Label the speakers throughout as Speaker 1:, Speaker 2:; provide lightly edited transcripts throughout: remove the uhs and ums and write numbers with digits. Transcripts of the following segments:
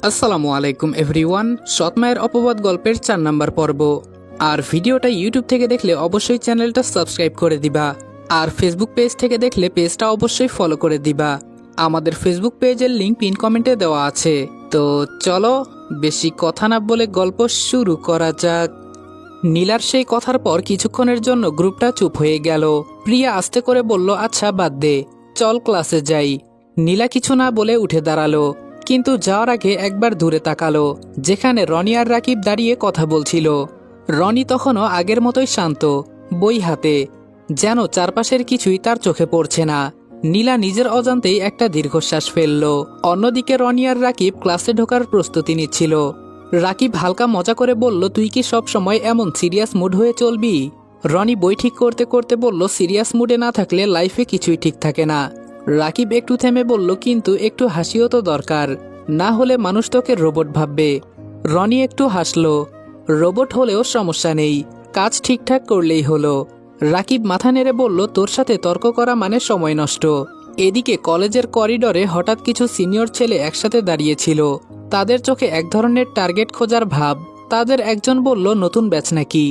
Speaker 1: আসসালামু আলাইকুম এভরিওয়ান। সৎমায়ের অপবাদ গল্পের 4 নাম্বার পর্ব। আর ভিডিওটা ইউটিউব থেকে দেখলে অবশ্যই চ্যানেলটা সাবস্ক্রাইব করে দিবা, আর ফেসবুক পেজ থেকে দেখলে পেজটা অবশ্যই ফলো করে দিবা। আমাদের ফেসবুক পেজের লিংক পিন কমেন্টে দেওয়া আছে। তো চলো বেশি কথা না বলে গল্প শুরু করা যাক। নীলার সেই কথার পর কিছুক্ষণের জন্য গ্রুপটা চুপ হয়ে গেল। প্রিয়া আস্তে করে বলল, আচ্ছা বাদ দে, চল ক্লাসে যাই। নীলা কিছু না বলে উঠে দাঁড়ালো, কিন্তু যাওয়ার আগে একবার দূরে তাকালো, যেখানে রনি আর রাকিব দাঁড়িয়ে কথা বলছিল। রনি তখনও আগের মতোই শান্ত, বই হাতে, যেন চারপাশের কিছুই তার চোখে পড়ছে না। নীলা নিজের অজান্তেই একটা দীর্ঘশ্বাস ফেলল। অন্যদিকে রনি আর রাকিব ক্লাসে ঢোকার প্রস্তুতি নিচ্ছিল। রাকিব হালকা মজা করে বলল, তুই কি সব সময় এমন সিরিয়াস মুড হয়ে চলবি? রনি বই ঠিক করতে করতে বলল, সিরিয়াস মুডে না থাকলে লাইফে কিছুই ঠিক থাকে না। রাকিব একটু থেমে বলল, কিন্তু একটু হাসিও তো দরকার, না হলে মানুষ তোকে রোবট ভাববে। রনি একটু হাসলো, রোবট হলেও সমস্যা নেই, কাজ ঠিকঠাক করলেই হলো। রাকিব মাথা নেড়ে বলল, তোর সাথে তর্ক করা মানে সময় নষ্ট। এদিকে কলেজের করিডোরে হঠাৎ কিছু সিনিয়র ছেলে একসাথে দাঁড়িয়েছিল। তাদের চোখে এক ধরনের টার্গেট খোঁজার ভাব। তাদের একজন বলল, নতুন ব্যাচ নাকি?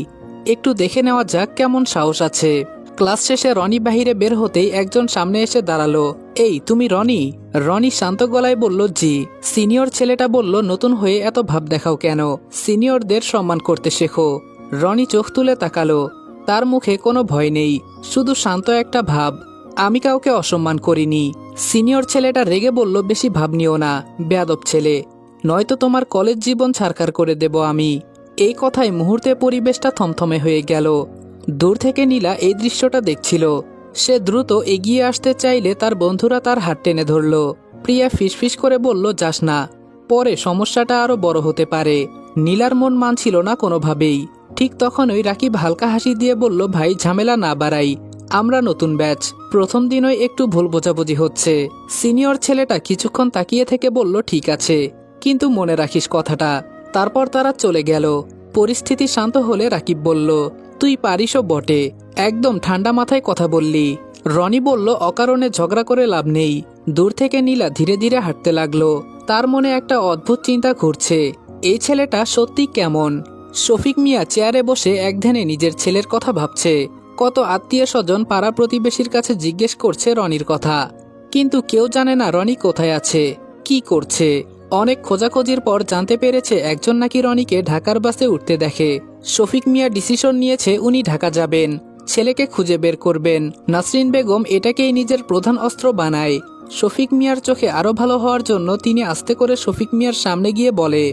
Speaker 1: একটু দেখে নেওয়া যাক কেমন সাহস আছে। ক্লাস শেষে রনি বাহিরে বের হতেই একজন সামনে এসে দাঁড়ালো। এই তুমি রনি? রনি শান্ত গলায় বলল, জি। সিনিয়র ছেলেটা বলল, নতুন হয়ে এত ভাব দেখাও কেন? সিনিয়রদের সম্মান করতে শেখো। রনি চোখ তুলে তাকালো, তার মুখে কোনো ভয় নেই, শুধু শান্ত একটা ভাব। আমি কাউকে অসম্মান করিনি। সিনিয়র ছেলেটা রেগে বলল, বেশি ভাব নিও না, বেয়াদব ছেলে, নয়তো তোমার কলেজ জীবন ছারখার করে দেব আমি। এই কথায় মুহূর্তে পরিবেশটা থমথমে হয়ে গেল। দূর থেকে নীলা এই দৃশ্যটা দেখছিল। সে দ্রুত এগিয়ে আসতে চাইলে তার বন্ধুরা তার হাত টেনে ধরল। প্রিয়া ফিসফিস করে বলল, যাস না, পরে সমস্যাটা আরো বড় হতে পারে। নীলার মন মানছিল না কোনোভাবেই। ঠিক তখনই রাকিব হালকা হাসি দিয়ে বলল, ভাই ঝামেলা না বাড়াই, আমরা নতুন ব্যাচ, প্রথম দিনই একটু ভুল বোঝাবুঝি হচ্ছে। সিনিয়র ছেলেটা কিছুক্ষণ তাকিয়ে থেকে বলল, ঠিক আছে, কিন্তু মনে রাখিস কথাটা। তারপর তারা চলে গেল। পরিস্থিতি শান্ত হলে রাকিব বলল, তুই পারিসও বটে, একদম ঠান্ডা মাথায় কথা বললি। রনি বলল, অকারণে ঝগড়া করে লাভ নেই। দূর থেকে নীলা ধীরে ধীরে হাঁটতে লাগলো। তার মনে একটা অদ্ভুত চিন্তা ঘুরছে, এই ছেলেটা সত্যি কেমন? শফিক মিয়া চেয়ারে বসে একধ্যানে নিজের ছেলের কথা ভাবছে। কত আত্মীয় স্বজন পাড়া প্রতিবেশীর কাছে জিজ্ঞেস করছে রনির কথা, কিন্তু কেউ জানে না রনি কোথায় আছে, কি করছে। অনেক খোঁজাখোঁজির পর জানতে পেরেছে একজন নাকি রনিকে ঢাকার বাসে উঠতে দেখে। শফিক মিয়া ডিসিশন নিয়েছে উনি ঢাকা যাবেন, ছেলেকে খুঁজে বের করবেন। নাসরিন বেগম এটাকেই নিজের প্রধান অস্ত্র বানায়। শফিক মিয়ার চোখে আরো ভালো হওয়ার জন্য তিনি আস্তে করে শফিক মিয়ার সামনে গিয়ে বলে,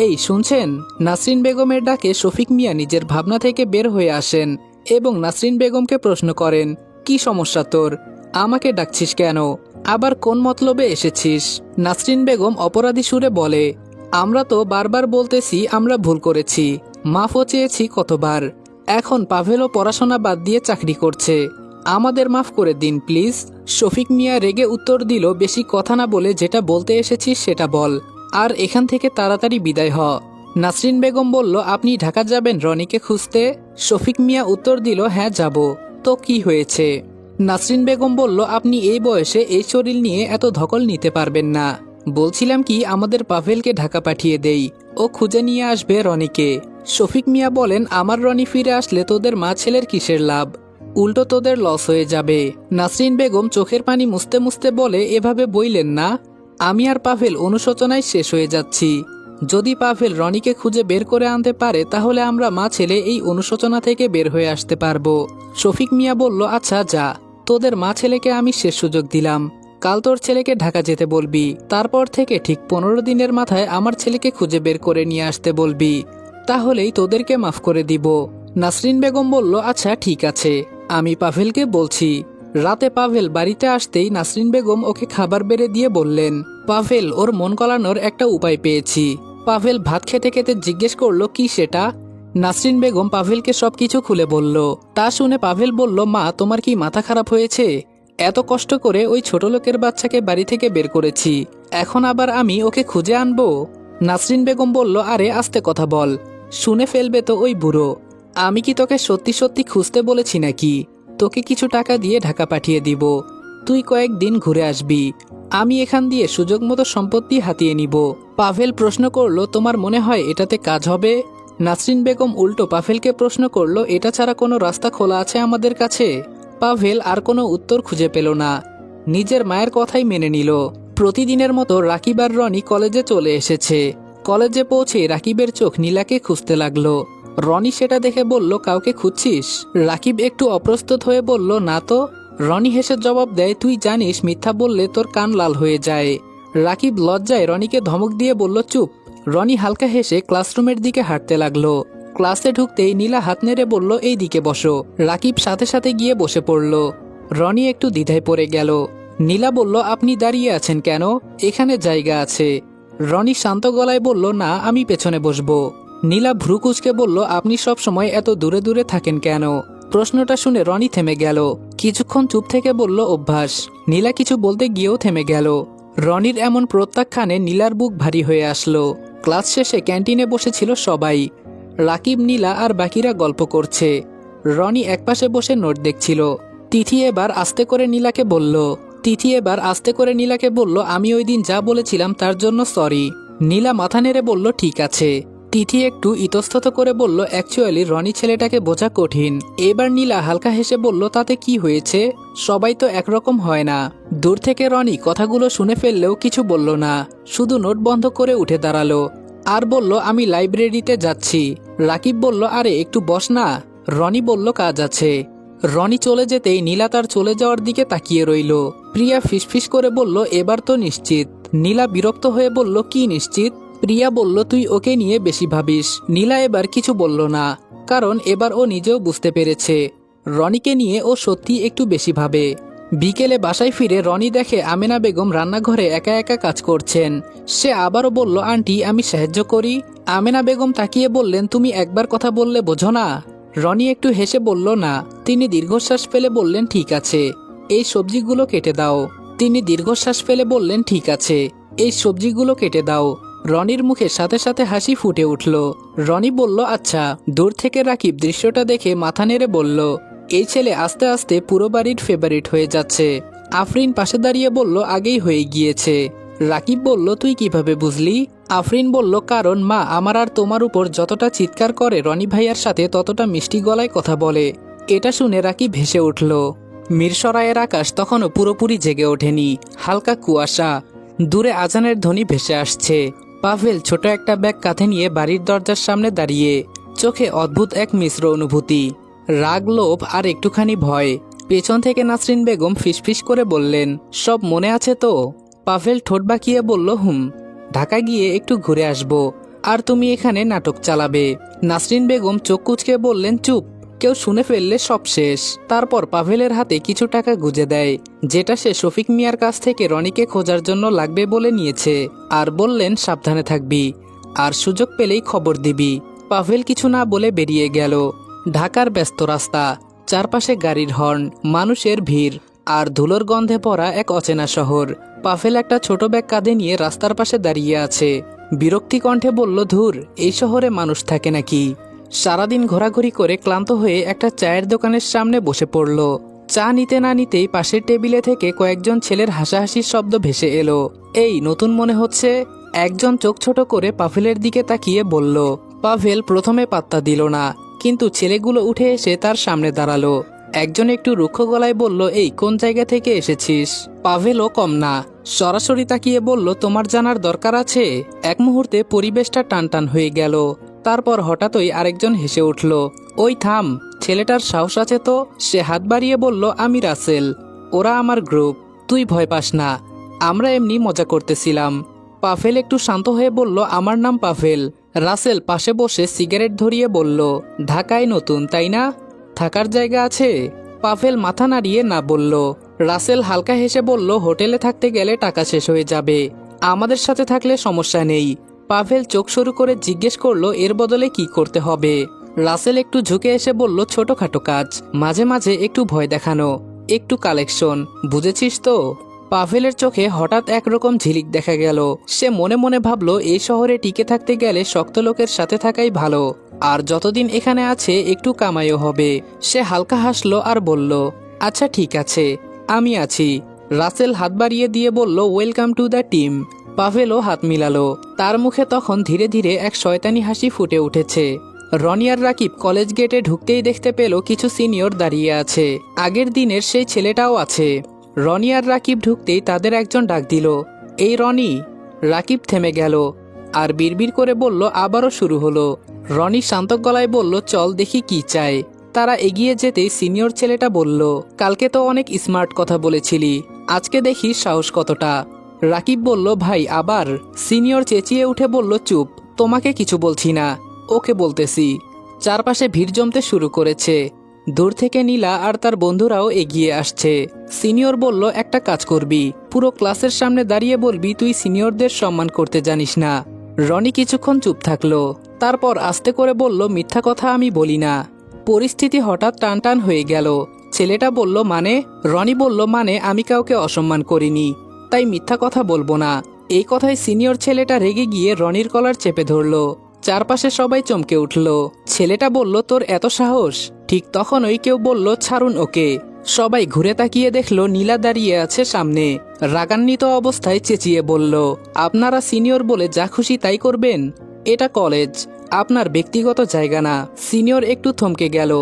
Speaker 1: এই শুনছেন? নাসরিন বেগমের ডাকে শফিক মিয়া নিজের ভাবনা থেকে বের হয়ে আসেন এবং নাসরিন বেগমকে প্রশ্ন করেন, কি সমস্যা তোর? আমাকে ডাকছিস কেন? আবার কোন মতলবে এসেছিস? নাসরিন বেগম অপরাধী সুরে বলে, আমরা তো বারবার বলতেছি আমরা ভুল করেছি, মাফও চেয়েছি কতবার। এখন পাভেলও পড়াশোনা বাদ দিয়ে চাকরি করছে, আমাদের মাফ করে দিন প্লিজ। শফিক মিয়া রেগে উত্তর দিল, বেশি কথা না বলে যেটা বলতে এসেছিস সেটা বল, আর এখান থেকে তাড়াতাড়ি বিদায় হ। নাসরিন বেগম বলল, আপনি ঢাকা যাবেন রনিকে খুঁজতে? শফিক মিয়া উত্তর দিল, হ্যাঁ যাব। তো কি হয়েছে? নাসরিন বেগম বলল, আপনি এই বয়সে এই শরীর নিয়ে এত ধকল নিতে পারবেন না। বলছিলাম কি, আমাদের পাভেলকে ঢাকা পাঠিয়ে দেই, ও খুঁজে নিয়ে আসবে রনিকে। শফিক মিয়া বলেন, আমার রনি ফিরে আসলে তোদের মা ছেলের কিসের লাভ? উল্টো তোদের লস হয়ে যাবে। নাসরিন বেগম চোখের পানি মুছতে মুছতে বলে, এভাবে বইলেন না, আমি আর পাভেল অনুশোচনায় শেষ হয়ে যাচ্ছি। যদি পাভেল রনিকে খুঁজে বের করে আনতে পারে তাহলে আমরা মা ছেলে এই অনুশোচনা থেকে বের হয়ে আসতে পারবো। শফিক মিয়া বলল, আচ্ছা যা, তোদের মা ছেলেকে আমি শেষ সুযোগ দিলাম, কাল তোর ছেলেকে ঢাকা যেতে বলবি, তারপর থেকে ঠিক 15 দিনের মাথায় আমার ছেলেকে খুঁজে বের করে নিয়ে আসতে বলবি, তাহলেই তোদেরকে মাফ করে দিব। নাসরিন বেগম বলল, আচ্ছা ঠিক আছে, আমি পাভেলকে বলছি। রাতে পাভেল বাড়িতে আসতেই নাসরিন বেগম ওকে খাবার বেড়ে দিয়ে বললেন, পাভেল, ওর মন গলানোর একটা উপায় পেয়েছি। পাভেল ভাত খেতে খেতে জিজ্ঞেস করলো, কি সেটা? নাসরিন বেগম পাভেলকে সবকিছু খুলে বলল। তা শুনে পাভেল বলল, মা তোমার কি মাথা খারাপ হয়েছে? এত কষ্ট করে ওই ছোট লোকের বাচ্চাকে বাড়ি থেকে বের করেছি, এখন আবার আমি ওকে খুঁজে আনবো? নাসরিন বেগম বলল, আরে আস্তে কথা বল, শুনে ফেলবে তো ওই বুড়ো। আমি কি তোকে সত্যি সত্যি খুঁজতে বলেছি নাকি? তোকে কিছু টাকা দিয়ে ঢাকা পাঠিয়ে দিব, তুই কয়েকদিন ঘুরে আসবি, আমি এখান দিয়ে সুযোগ মতো সম্পত্তি হাতিয়ে নিব। পাভেল প্রশ্ন করলো, তোমার মনে হয় এটাতে কাজ হবে? নাসরিন বেগম উল্টো পাভেলকে প্রশ্ন করলো, এটা ছাড়া কোনো রাস্তা খোলা আছে আমাদের কাছে? পাভেল আর কোনো উত্তর খুঁজে পেল না, নিজের মায়ের কথাই মেনে নিল। প্রতিদিনের মতো রাকিব আর রনি কলেজে চলে এসেছে। কলেজে পৌঁছে রাকিবের চোখ নীলাকে খুঁজতে লাগলো। রনি সেটা দেখে বলল, কাউকে খুঁজছিস? রাকিব একটু অপ্রস্তুত হয়ে বলল, না তো। রনি হেসে জবাব দেয়, তুই জানিস মিথ্যা বললে তোর কান লাল হয়ে যায়। রাকিব লজ্জায় রনিকে ধমক দিয়ে বলল, চুপ। রনি হালকা হেসে ক্লাসরুমের দিকে হাঁটতে লাগলো। ক্লাসে ঢুকতেই নীলা হাত নেড়ে বলল, এই দিকে বসো। রাকিব সাথে সাথে গিয়ে বসে পড়ল। রনি একটু দ্বিধায় পড়ে গেল। নীলা বলল, আপনি দাঁড়িয়ে আছেন কেন? এখানে জায়গা আছে। রনি শান্ত গলায় বলল, না, আমি পেছনে বসবো। নীলা ভ্রু কুঁচকে বলল, আপনি সব সময় এত দূরে দূরে থাকেন কেন? প্রশ্নটা শুনে রনি থেমে গেল। কিছুক্ষণ চুপ থেকে বলল, অভ্যাস। নীলা কিছু বলতে গিয়েও থেমে গেল। রনির এমন প্রত্যাখ্যানে নীলার বুক ভারী হয়ে আসলো। ক্লাস শেষে ক্যান্টিনে বসেছিল সবাই। রাকিব, নীলা আর বাকিরা গল্প করছে। রনি একপাশে বসে নোট দেখছিল। তিথি এবার আস্তে করে নীলাকে বলল, আমি ওই দিন যা বলেছিলাম তার জন্য সরি। নীলা মাথা নেড়ে বলল, ঠিক আছে। তিথি একটু ইতস্তত করে বলল, অ্যাকচুয়ালি রনি ছেলেটাকে বোঝা কঠিন। এবার নীলা হালকা হেসে বলল, তাতে কি হয়েছে? সবাই তো একরকম হয় না। দূর থেকে রনি কথাগুলো শুনে ফেললেও কিছু বলল না, শুধু নোট বন্ধ করে উঠে দাঁড়ালো আর বলল, আমি লাইব্রেরিতে যাচ্ছি। রাকিব বলল, আরে একটু বস না। রনি বলল, কাজ আছে। রনি চলে যেতেই নীলা তার চলে যাওয়ার দিকে তাকিয়ে রইল। প্রিয়া ফিসফিস করে বলল, এবার তো নিশ্চিত? নীলা বিরক্ত হয়ে বলল, কি নিশ্চিত? প্রিয়া বলল, তুই ওকে নিয়ে বেশি ভাবিস। নীলা এবার কিছু বলল না, কারণ এবার ও নিজেও বুঝতে পেরেছে রনিকে নিয়ে ও সত্যি একটু বেশি ভাবে। বিকেলে বাসায় ফিরে রনি দেখে আমেনা বেগম রান্নাঘরে একা একা কাজ করছেন। সে আবারও বলল, আন্টি, আমি সাহায্য করি। আমেনা বেগম তাকিয়ে বললেন, তুমি একবার কথা বললে বোঝো না? রনি একটু হেসে বলল, না। তিনি দীর্ঘশ্বাস ফেলে বললেন, ঠিক আছে, এই সবজিগুলো কেটে দাও। রনির মুখে সাথে সাথে হাসি ফুটে উঠল। রনি বলল, আচ্ছা। দূর থেকে রাকিব দৃশ্যটা দেখে মাথা নেড়ে বলল, এই ছেলে আস্তে আস্তে পুরো বাড়ির ফেভারিট হয়ে যাচ্ছে। আফরিন পাশে দাঁড়িয়ে বলল, আগেই হয়ে গিয়েছে। রাকিব বলল, তুই কিভাবে বুঝলি? আফরিন বলল, কারণ মা আমার আর তোমার উপর যতটা চিৎকার করে রনি ভাইয়ার সাথে ততটা মিষ্টি গলায় কথা বলে। এটা শুনে রাকিব ভেসে উঠল। মিরসরাইয়ের আকাশ তখনও পুরোপুরি জেগে ওঠেনি, হালকা কুয়াশা। দূরে আজানের ধ্বনি ভেসে আসছে। পাভেল ছোট একটা ব্যাগ কাঁধে নিয়ে বাড়ির দরজার সামনে দাঁড়িয়ে, চোখে অদ্ভুত এক মিশ্র অনুভূতি, রাগ, লোভ আর একটুখানি ভয়। পেছন থেকে নাসরিন বেগম ফিসফিস করে বললেন, সব মনে আছে তো? পাভেল ঠোঁট বাঁকিয়ে বলল, হুম। ঢাকা গিয়ে একটু ঘুরে আসবো, আর তুমি এখানে নাটক চালাবে। নাসরিন বেগম চোখ কুঁচকে বললেন, চুপ, কেউ শুনে ফেললে সব শেষ। তারপর পাভেলের হাতে কিছু টাকা গুঁজে দেয়, যেটা সে শফিক মিয়ার কাছ থেকে রনিকে খোঁজার জন্য লাগবে বলে নিয়েছে, আর বললেন, সাবধানে থাকবি, আর সুযোগ পেলেই খবর দিবি। পাভেল কিছু না বলে বেরিয়ে গেল। ঢাকার ব্যস্ত রাস্তা, চারপাশে গাড়ির হর্ন, মানুষের ভিড়, আর ধুলোর গন্ধে পড়া এক অচেনা শহর। পাভেল একটা ছোট ব্যাগ কাঁধে নিয়ে রাস্তার পাশে দাঁড়িয়ে আছে। বিরক্তি কণ্ঠে বলল, ধুর, এই শহরে মানুষ থাকে নাকি? সারাদিন ঘোরাঘুরি করে ক্লান্ত হয়ে একটা চায়ের দোকানের সামনে বসে পড়ল। চা নিতে না নিতেই পাশের টেবিলে থেকে কয়েকজন ছেলের হাসাহাসির শব্দ ভেসে এলো। এই নতুন মনে হচ্ছে? একজন চোখ ছোট করে পাভেলের দিকে তাকিয়ে বলল। পাভেল প্রথমে পাত্তা দিল না, কিন্তু ছেলেগুলো উঠে এসে তার সামনে দাঁড়ালো। একজন একটু রুক্ষ গলায় বলল, এই কোন জায়গা থেকে এসেছিস? পাভেলও কম না, সরাসরি তাকিয়ে বলল, তোমার জানার দরকার আছে? এক মুহূর্তে পরিবেশটা টানটান হয়ে গেল। তারপর হঠাৎই আরেকজন হেসে উঠল। ওই থাম, ছেলেটার সাহস আছে তো। সে হাত বাড়িয়ে বলল, আমি রাসেল, ওরা আমার গ্রুপ, তুই ভয় পাস না, আমরা এমনি মজা করতেছিলাম। পাভেল একটু শান্ত হয়ে বলল, আমার নাম পাভেল। রাসেল পাশে বসে সিগারেট ধরিয়ে বলল, ঢাকায় নতুন তাই না? থাকার জায়গা আছে? পাভেল মাথা নাড়িয়ে না বলল। রাসেল হালকা হেসে বলল, হোটেলে থাকতে গেলে টাকা শেষ হয়ে যাবে, আমাদের সাথে থাকলে সমস্যা নেই। পাভেল চোখ শুরু করে জিজ্ঞেস করলো, এর বদলে কি করতে হবে? রাসেল একটু ঝুঁকে এসে বলল, ছোটখাটো কাজ, মাঝে মাঝে একটু ভয় দেখানো, একটু কালেকশন, বুঝেছিস তো? পাভেলের চোখে হঠাৎ একরকম ঝিলিক দেখা গেল। সে মনে মনে ভাবলো, এই শহরে টিকে থাকতে গেলে শক্ত লোকের সাথে থাকাই ভালো, আর যতদিন এখানে আছে একটু কামাইও হবে। সে হালকা হাসলো আর বলল, আচ্ছা ঠিক আছে, আমি আছি। রাসেল হাত বাড়িয়ে দিয়ে বলল, ওয়েলকাম টু দ্য টিম। পাভেলও হাত মিলালো। তার মুখে তখন ধীরে ধীরে এক শয়তানি হাসি ফুটে উঠেছে। রনি আর রাকিব কলেজ গেটে ঢুকতেই দেখতে পেল কিছু সিনিয়র দাঁড়িয়ে আছে। আগের দিনের সেই ছেলেটাও আছে। রনি আর রাকিব ঢুকতেই তাদের একজন ডাক দিল, এই রনি। রাকিব থেমে গেল আর বিড়বিড় করে বলল, আবারও শুরু হলো। রনি শান্ত গলায় বলল, চল দেখি কি চায়। তারা এগিয়ে যেতেই সিনিয়র ছেলেটা বলল, কালকে তো অনেক স্মার্ট কথা বলেছিলি, আজকে দেখি সাহস কতটা। রাকিব বলল, ভাই আবার? সিনিয়র চেঁচিয়ে উঠে বলল, চুপ, তোমাকে কিছু বলছি না, ওকে বলতেছি। চারপাশে ভিড় জমতে শুরু করেছে। দূর থেকে নীলা আর তার বন্ধুরাও এগিয়ে আসছে। সিনিয়র বলল, একটা কাজ করবি, পুরো ক্লাসের সামনে দাঁড়িয়ে বলবি তুই সিনিয়রদের সম্মান করতে জানিস না। রনি কিছুক্ষণ চুপ থাকলো, তারপর আস্তে করে বলল, মিথ্যা কথা আমি বলি না। পরিস্থিতি হঠাৎ টানটান হয়ে গেল। ছেলেটা বলল, মানে? রনি বলল, মানে আমি কাউকে অসম্মান করিনি, তাই মিথ্যা কথা বলবো না। এই কথায় সিনিয়র ছেলেটা রেগে গিয়ে রনির কলার চেপে ধরল। চারপাশে সবাই চমকে উঠল। ছেলেটা বলল, তোর এত সাহস? ঠিক তখনই কেউ বলল, ছাড়ুন ওকে। সবাই ঘুরে তাকিয়ে দেখলো নীলা দাঁড়িয়ে আছে সামনে। রাগান্বিত অবস্থায় চেঁচিয়ে বলল, আপনারা সিনিয়র বলে যা খুশি তাই করবেন? এটা কলেজ, আপনার ব্যক্তিগত জায়গা না। সিনিয়র একটু থমকে গেল,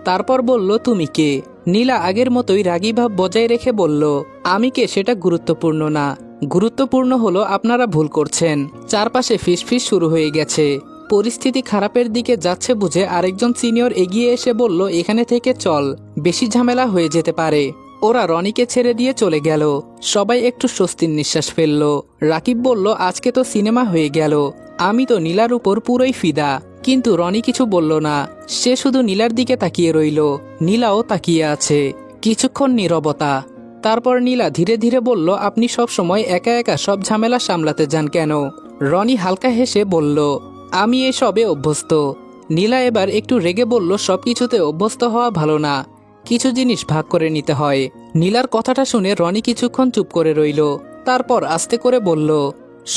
Speaker 1: তারপর বলল, তুমি কে? নীলা আগের মতোই রাগী ভাব বজায় রেখে বলল, আমি কে সেটা গুরুত্বপূর্ণ না, গুরুত্বপূর্ণ হলো আপনারা ভুল করছেন। চারপাশে ফিসফিস শুরু হয়ে গেছে। পরিস্থিতি খারাপের দিকে যাচ্ছে বুঝে আরেকজন সিনিয়র এগিয়ে এসে বলল, এখানে থেকে চল, বেশি ঝামেলা হয়ে যেতে পারে। ওরা রনিকে ছেড়ে দিয়ে চলে গেল। সবাই একটু স্বস্তির নিঃশ্বাস ফেলল। রাকিব বলল, আজকে তো সিনেমা হয়ে গেল, আমি তো নীলার উপর পুরোই ফিদা। কিন্তু রনি কিছু বলল না, সে শুধু নীলার দিকে তাকিয়ে রইল। নীলাও তাকিয়ে আছে। কিছুক্ষণ নীরবতা। তারপর নীলা ধীরে ধীরে বলল, আপনি সব সময় একা একা সব ঝামেলা সামলাতে যান কেন? রনি হালকা হেসে বলল, আমি এসবে অভ্যস্ত। নীলা এবার একটু রেগে বলল, সবকিছুতে অভ্যস্ত হওয়া ভালো না, কিছু জিনিস ভাগ করে নিতে হয়। নীলার কথাটা শুনে রনি কিছুক্ষণ চুপ করে রইল, তারপর আস্তে করে বলল,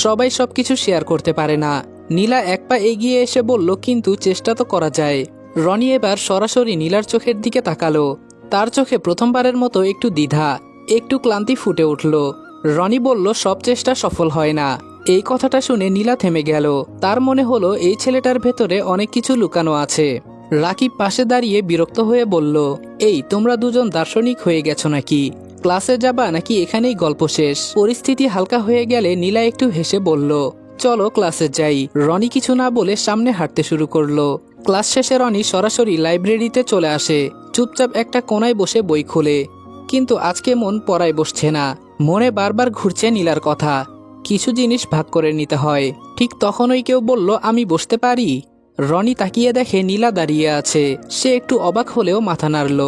Speaker 1: সবাই সবকিছু শেয়ার করতে পারে না। নীলা এক পা এগিয়ে এসে বলল, কিন্তু চেষ্টা তো করা যায়। রনি এবার সরাসরি নীলার চোখের দিকে তাকালো। তার চোখে প্রথমবারের মতো একটু দ্বিধা, একটু ক্লান্তি ফুটে উঠল। রনি বলল, সব চেষ্টা সফল হয় না। এই কথাটা শুনে নীলা থেমে গেল। তার মনে হলো এই ছেলেটার ভেতরে অনেক কিছু লুকানো আছে। রাকিব পাশে দাঁড়িয়ে বিরক্ত হয়ে বলল, এই তোমরা দুজন দার্শনিক হয়ে গেছো নাকি? ক্লাসে যাবা নাকি এখানেই গল্প শেষ? পরিস্থিতি হালকা হয়ে গেলে নীলা একটু হেসে বলল, চলো ক্লাসে যাই। রনি কিছু না বলে সামনে হাঁটতে শুরু করলো। ক্লাস শেষে রনি সরাসরি লাইব্রেরিতে চলে আসে। চুপচাপ একটা কোনায় বসে বই খোলে। কিন্তু আজকে মন পড়ায় বসছে না। মনে বারবার ঘুরছে নীলার কথা। কিছু জিনিস ভাগ করে নিতে হয়। ঠিক তখনই কেউ বলল, আমি বসতে পারি? রনি তাকিয়ে দেখে নীলা দাঁড়িয়ে আছে। সে একটু অবাক হলেও মাথা নাড়ল।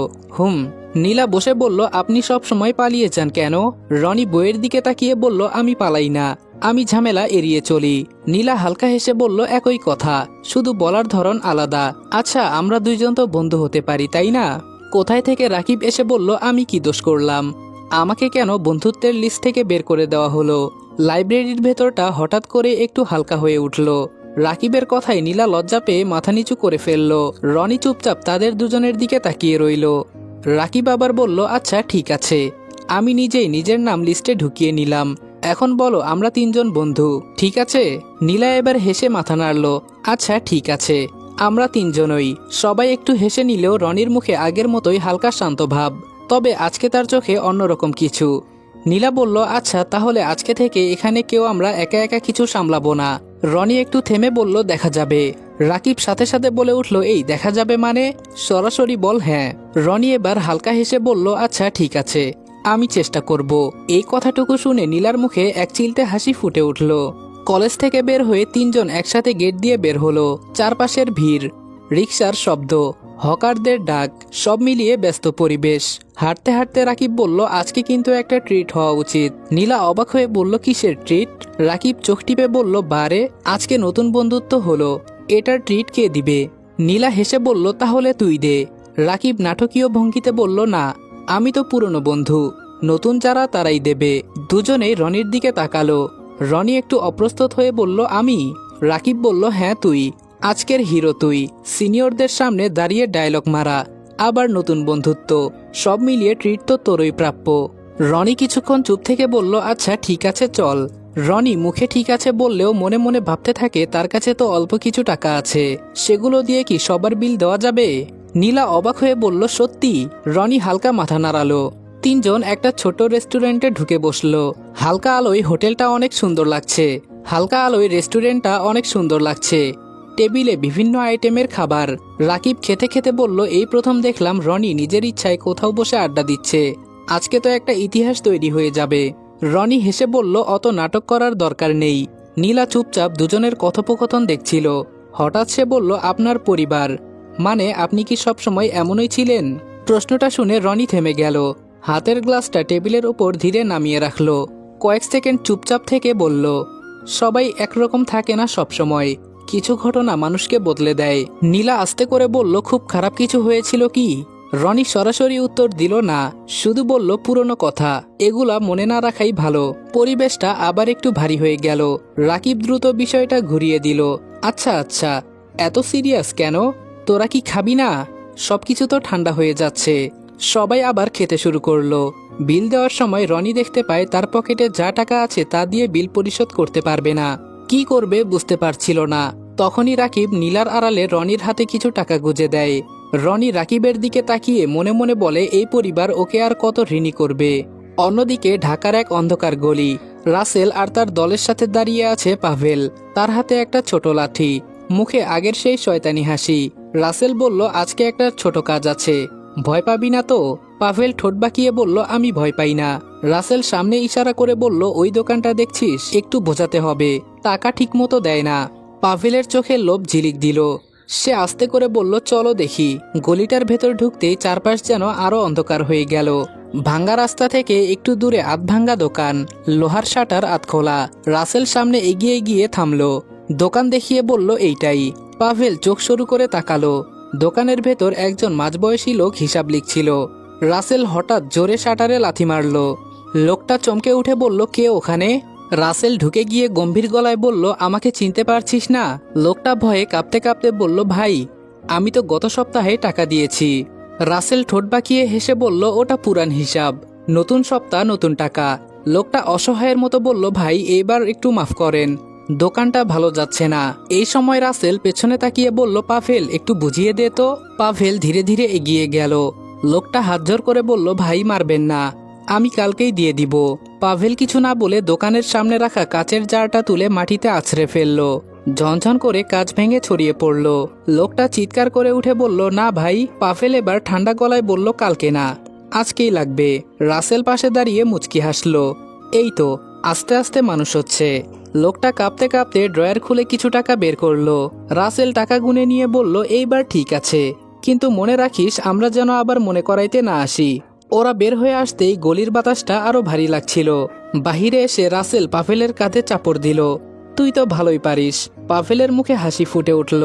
Speaker 1: নীলা বসে বলল, আপনি সব সময় পালিয়ে যান কেন? রনি বইয়ের দিকে তাকিয়ে বলল, আমি পালাই না, আমি ঝামেলা এড়িয়ে চলি। নীলা হালকা হেসে বলল, একই কথা, শুধু বলার ধরন আলাদা। আচ্ছা, আমরা দুইজন তো বন্ধু হতে পারি, তাই না? কোথায় থেকে রাকিব এসে বলল, আমি কি দোষ করলাম? আমাকে কেন বন্ধুত্বের লিস্ট থেকে বের করে দেওয়া হলো? লাইব্রেরির ভেতরটা হঠাৎ করে একটু হালকা হয়ে উঠল। রাকিবের কথায় নীলা লজ্জা পেয়ে মাথা নিচু করে ফেলল। রনি চুপচাপ তাদের দুজনের দিকে তাকিয়ে রইল। রাকিব আবার বলল, আচ্ছা ঠিক আছে, আমি নিজেই নিজের নাম লিস্টে ঢুকিয়ে নিলাম। এখন বলো আমরা তিনজন বন্ধু, ঠিক আছে? নীলা এবার হেসে মাথা নাড়ল। আচ্ছা ঠিক আছে, আমরা তিনজনই। সবাই একটু হেসে নিলেও রনির মুখে আগের মতোই হালকা শান্ত ভাব, তবে আজকে তার চোখে অন্যরকম কিছু। নীলা বলল, আচ্ছা তাহলে আজকে থেকে এখানে কেউ আমরা একা একা কিছু সামলাবো না। রনি একটু থেমে বলল, দেখা যাবে। রাকিব সাথে সাথে বলে উঠল, এই দেখা যাবে মানে? সরাসরি বল হ্যাঁ। রনি এবার হালকা হেসে বলল, আচ্ছা ঠিক আছে, আমি চেষ্টা করব। এই কথাটুকু শুনে নীলার মুখে এক চিলতে হাসি ফুটে উঠল। কলেজ থেকে বের হয়ে তিনজন একসাথে গেট দিয়ে বের হলো। চারপাশের ভিড়, রিকশার শব্দ, হকারদের ডাক, সব মিলিয়ে ব্যস্ত পরিবেশ। হাঁটতে হাঁটতে রাকিব বলল, আজকে কিন্তু একটা ট্রিট হওয়া উচিত। নীলা অবাক হয়ে বলল, কিসের ট্রিট? রাকিব চোখ টিপে বলল, বারে, আজকে নতুন বন্ধুত্ব হলো, এটার ট্রিট কে দিবে? নীলা হেসে বলল, তাহলে তুই দে। রাকিব নাটকীয় ভঙ্গিতে বলল, না, আমি তো পুরনো বন্ধু, নতুন যারা তারাই দেবে। দুজনেই রনির দিকে তাকালো। রনি একটু অপ্রস্তুত হয়ে বলল, আমি? রাকিব বলল, হ্যাঁ তুই, আজকের হিরো তুই। সিনিয়রদের সামনে দাঁড়িয়ে ডায়লগ মারা, আবার নতুন বন্ধুত্ব, সব মিলিয়ে ট্রিট তো তোরই প্রাপ্য। রনি কিছুক্ষণ চুপ থেকে বলল, আচ্ছা ঠিক আছে চল। রনি মুখে ঠিক আছে বললেও মনে মনে ভাবতে থাকে তার কাছে তো অল্প কিছু টাকা আছে, সেগুলো দিয়ে কি সবার বিল দেওয়া যাবে? নীলা অবাক হয়ে বলল, সত্যি? রনি হালকা মাথা নাড়ালো। তিনজন একটা ছোট রেস্টুরেন্টে ঢুকে বসলো। হালকা আলোয় হোটেলটা অনেক সুন্দর লাগছে, হালকা আলোয় রেস্টুরেন্টটা অনেক সুন্দর লাগছে। টেবিলে বিভিন্ন আইটেমের খাবার। রাকিব খেতে খেতে বলল, এই প্রথম দেখলাম রনি নিজের ইচ্ছায় কোথাও বসে আড্ডা দিচ্ছে। আজকে তো একটা ইতিহাস তৈরি হয়ে যাবে। রনি হেসে বলল, অত নাটক করার দরকার নেই। নীলা চুপচাপ দুজনের কথোপকথন দেখছিল। হঠাৎ সে বলল, আপনার পরিবার মানে আপনি কি সবসময় এমনই ছিলেন? প্রশ্নটা শুনে রনি থেমে গেল। হাতের গ্লাসটা টেবিলের উপর ধীরে নামিয়ে রাখলো। কয়েক সেকেন্ড চুপচাপ থেকে বলল, সবাই একরকম থাকে না সবসময়, কিছু ঘটনা মানুষকে বদলে দেয়। নীলা আস্তে করে বলল, খুব খারাপ কিছু হয়েছিল কি? রনি সরাসরি উত্তর দিল না, শুধু বলল, পুরনো কথা, এগুলা মনে না রাখাই ভালো। পরিবেশটা আবার একটু ভারী হয়ে গেল। রাকিব দ্রুত বিষয়টা ঘুরিয়ে দিল, আচ্ছা আচ্ছা, এত সিরিয়াস কেন? তোরা কি খাবি না? সবকিছু তো ঠান্ডা হয়ে যাচ্ছে। সবাই আবার খেতে শুরু করলো। বিল দেওয়ার সময় রনি দেখতে পায় তার পকেটে যা টাকা আছে তা দিয়ে বিল পরিশোধ করতে পারবে না। কি করবে বুঝতে পারছিল না। তখনই রাকিব নীলার আড়ালে রনির হাতে কিছু টাকা গুজে দেয়। রনি রাকিবের দিকে তাকিয়ে মনে মনে বলে, এই পরিবার ওকে আর কত ঋণী করবে। অন্যদিকে ঢাকার এক অন্ধকার গলি। রাসেল আর তার দলের সাথে দাঁড়িয়ে আছে পাভেল, তার হাতে একটা ছোট লাঠি, মুখে আগের সেই শয়তানি হাসি। রাসেল বলল, আজকে একটা ছোট কাজ আছে, ভয় পাবি না তো? পাভেল ঠোঁট বাঁকিয়ে বলল, আমি ভয় পাই না। রাসেল সামনে ইশারা করে বলল, ওই দোকানটা দেখছিস, একটু বোঝাতে হবে, টাকা ঠিক মতো দেয় না। পাভেলের চোখে লোভ ঝিলিক দিল। সে আস্তে করে বলল, চলো দেখি। গলিটার ভেতর ঢুকতেই চারপাশ যেন আরো অন্ধকার হয়ে গেল। ভাঙ্গা রাস্তা থেকে একটু দূরে আধভাঙ্গা দোকান, লোহার শাটার আধখোলা। রাসেল সামনে এগিয়ে গিয়ে থামলো, দোকান দেখিয়ে বলল, এইটাই। পাভেল চোখ সরু করে তাকালো। দোকানের ভেতর একজন মাঝবয়সী লোক হিসাব লিখছিল। রাসেল হঠাৎ জোরে শাটারে লাথি মারল। লোকটা চমকে উঠে বলল, কে ওখানে? রাসেল ঢুকে গিয়ে গম্ভীর গলায় বলল, আমাকে চিনতে পারছিস না? লোকটা ভয়ে কাঁপতে কাঁপতে বলল, ভাই, আমি তো গত সপ্তাহে টাকা দিয়েছি। রাসেল ঠোঁট বাঁকিয়ে হেসে বলল, ওটা পুরান হিসাব, নতুন সপ্তাহ নতুন টাকা। লোকটা অসহায়ের মতো বলল, ভাই এইবার একটু মাফ করেন, দোকানটা ভালো যাচ্ছে না। এই সময় রাসেল পেছনে তাকিয়ে বলল, পাভেল একটু বুঝিয়ে দে তো। পাভেল ধীরে ধীরে এগিয়ে গেল। লোকটা হাত জোর করে বলল, ভাই মারবেন না, আমি কালকেই দিয়ে দিব। পাভেল কিছু না বলে দোকানের সামনে রাখা কাচের জারটা তুলে মাটিতে আছড়ে ফেলল। ঝনঝন করে কাঁচ ভেঙে ছড়িয়ে পড়ল। লোকটা চিৎকার করে উঠে বলল, না ভাই। পাভেল এবার ঠান্ডা গলায় বলল, কালকে না, আজকেই লাগবে। রাসেল পাশে দাঁড়িয়ে মুচকি হাসল। এই তো আস্তে আস্তে মানুষ হচ্ছে। লোকটা কাঁপতে কাঁপতে ড্রয়ার খুলে কিছু টাকা বের করলো। রাসেল টাকা গুনে নিয়ে বলল, এইবার ঠিক আছে, কিন্তু মনে রাখিস আমরা যেন আবার মনে করাইতে না আসি। ওরা বের হয়ে আসতেই গলির বাতাসটা আরো ভারী লাগছিল। বাহিরে এসে রাসেল পাভেলের কাঁধে চাপড় দিল, তুই তো ভালোই পারিস। পাভেলের মুখে হাসি ফুটে উঠল।